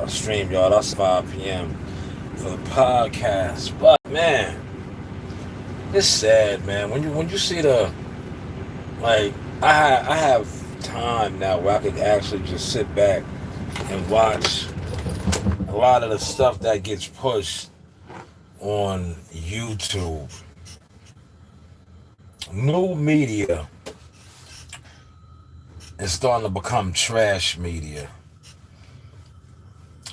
Stream, y'all. That's 5 p.m. for the podcast. But man, it's sad, man. When you see like I have time now where I can actually just sit back and watch a lot of the stuff that gets pushed on YouTube. New media is starting to become trash media.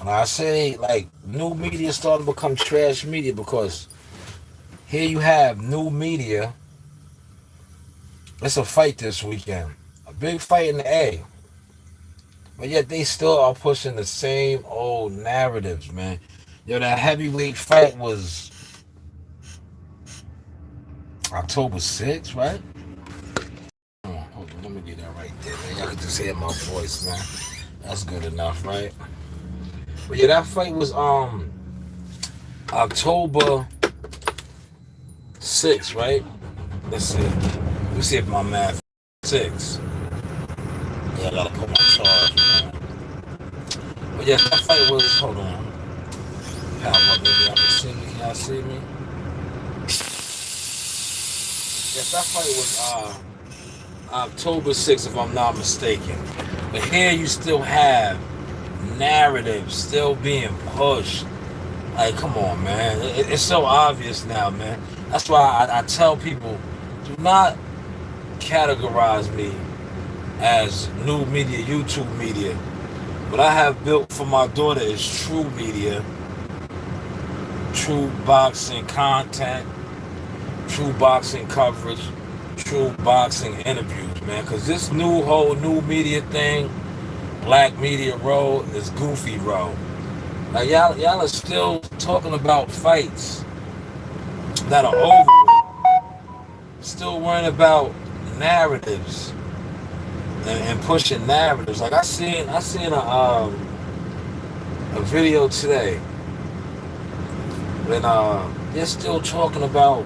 And I say, like, new media is starting to become trash media because here you have new media. It's a fight this weekend. A big fight in the A. But yet they still are pushing the same old narratives, man. Yo, that heavyweight fight was October 6th, right? Oh, hold on, let me get that right there, man. Y'all can just hear my voice, man. That's good enough, right? But yeah, that fight was October 6th, right? Let's see. Let me see if my math 6. Yeah, I gotta put my charge, man. But yeah, that fight was, hold on. How about maybe y'all can see me? Can y'all see me? Yes, that fight was October 6th, if I'm not mistaken. But here you still have narratives still being pushed. Like, come on, man. It's so obvious now, man. That's why I tell people, do not categorize me as new media, YouTube media. What I have built for my daughter is true media, true boxing content, true boxing coverage, true boxing interviews, man. Because this whole new media thing, Black Media Row, is goofy row. Like y'all are still talking about fights that are over with. Still worrying about narratives and pushing narratives. Like I seen a video today when they're still talking about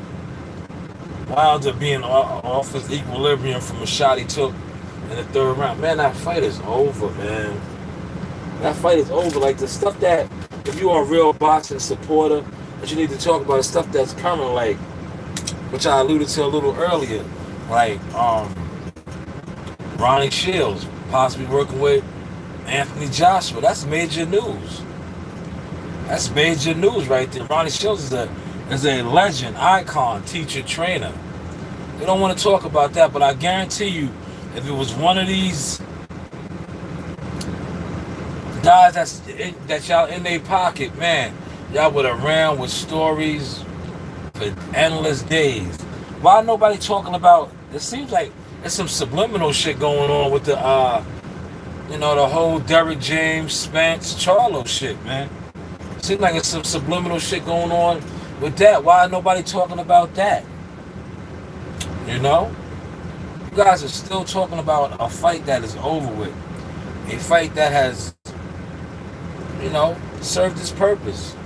Wilder being off his equilibrium from a shot he took in the third round. Man, that fight is over, man. That fight is over. Like the stuff that, if you are a real boxing supporter, that you need to talk about is stuff that's coming, like, which I alluded to a little earlier, like Ronnie Shields possibly working with Anthony Joshua. That's major news. That's major news right there. Ronnie Shields is a legend, icon, teacher, trainer. They don't want to talk about that, but I guarantee you, if it was one of these guys that y'all in their pocket, man, y'all would have ran with stories for endless days. Why nobody talking about? It seems like there's some subliminal shit going on with the the whole Derrick James, Spence, Charlo shit, man. Seems like it's some subliminal shit going on with that. Why nobody talking about that? You know? You guys are still talking about a fight that is over with. A fight that has, served its purpose.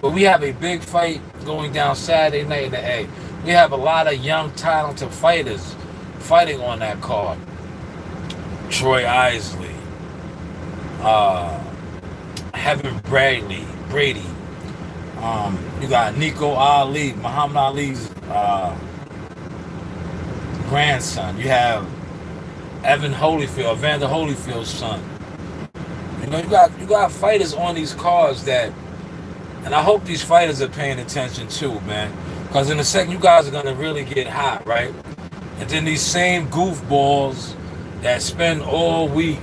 But we have a big fight going down Saturday night in the A. We have a lot of young, talented fighters fighting on that card. Troy Isley, Heaven Brady. You got Nico Ali, Muhammad Ali's grandson. You have Evander Holyfield's son. You got fighters on these cards that, and I hope these fighters are paying attention too, man. Because in a second, you guys are gonna really get hot, right? And then these same goofballs that spend all week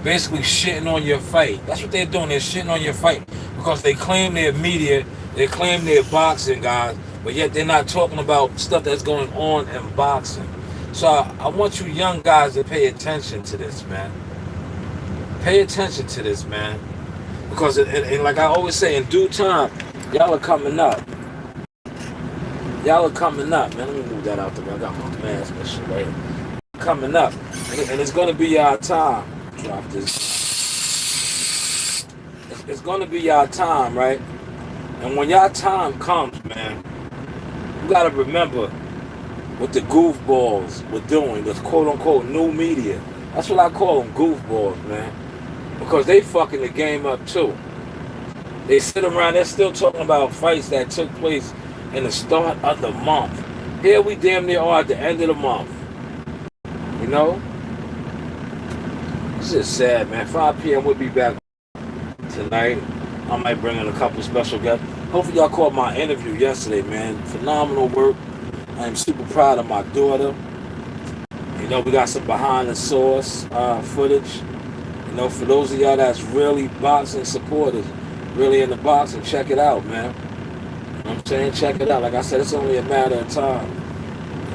basically shitting on your fight. That's what they're doing. They're shitting on your fight because they claim they're media, they claim they're boxing guys, but yet they're not talking about stuff that's going on in boxing. So I want you young guys to pay attention to this, man. Pay attention to this, man. Because, and like I always say, in due time, y'all are coming up. Y'all are coming up, man. Let me move that out the way. I got my mask and shit right here. Coming up. And it's going to be y'all time. Drop this. It's going to be y'all time, right? And when y'all time comes, man, you got to remember what the goofballs were doing, the quote-unquote new media. That's what I call them, goofballs, man. because they fucking the game up too. They sit around, they're still talking about fights that took place in the start of the month. Here we damn near are at the end of the month. You know? It's just sad, man. 5 p.m. we'll be back tonight. I might bring in a couple special guests. Hopefully y'all caught my interview yesterday, man. Phenomenal work. I am super proud of my daughter. You know, we got some behind the source footage. You know, for those of y'all that's really boxing supporters, really into boxing, check it out, man. You know what I'm saying? Check it out. Like I said, it's only a matter of time.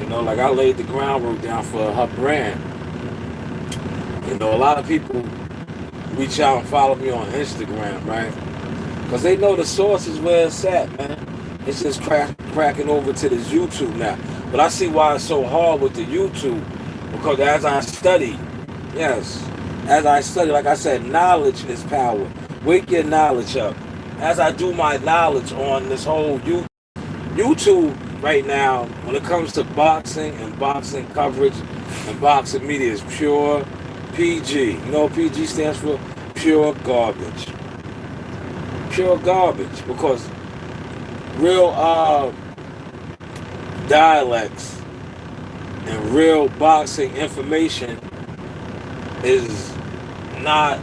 You know, like I laid the groundwork down for her brand. You know, a lot of people reach out and follow me on Instagram, right? Because they know the source is where it's at, man. It's just cracking over to this YouTube now. But I see why it's so hard with the YouTube. Because as I study, like I said, knowledge is power. Wake your knowledge up. As I do my knowledge on this whole YouTube right now, when it comes to boxing and boxing coverage and boxing media, is pure PG. You know what PG stands for? Pure garbage. Pure garbage. Because real dialects and real boxing information is not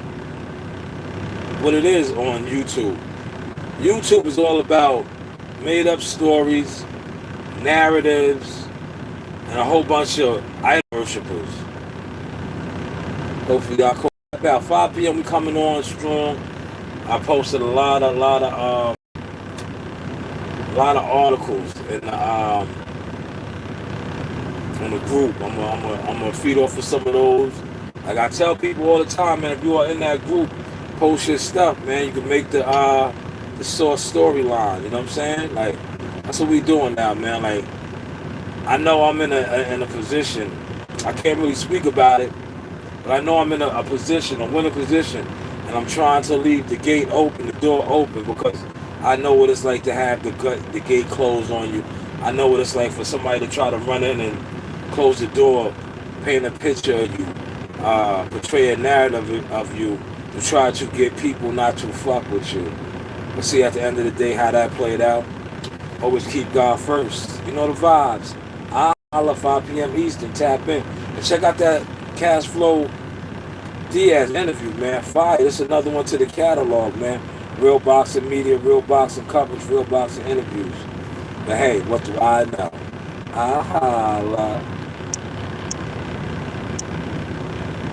what it is on YouTube. YouTube is all about made up stories, narratives, and a whole bunch of idol worshippers. Hopefully y'all call about 5 p.m. we coming on strong. I posted a lot of articles in the on the group. I'm gonna feed off of some of those. Like I tell people all the time, man, if you are in that group, post your stuff, man. You can make the source storyline. You know what I'm saying? Like that's what we doing now, man. Like I know I'm in a position. I can't really speak about it, but I know I'm in a position, a winning position, and I'm trying to leave the gate open, the door open, because I know what it's like to have the gate closed on you. I know what it's like for somebody to try to run in and close the door, paint a picture of you, portray a narrative of you to try to get people not to fuck with you. But see, at the end of the day, how that played out, always keep God first. You know the vibes. I'll 5 p.m. Eastern, tap in. And check out that Cash Flow Diaz interview, man. Fire. It's another one to the catalog, man. Real boxing media, real boxing coverage, real boxing interviews. But hey, what do I know? I holla.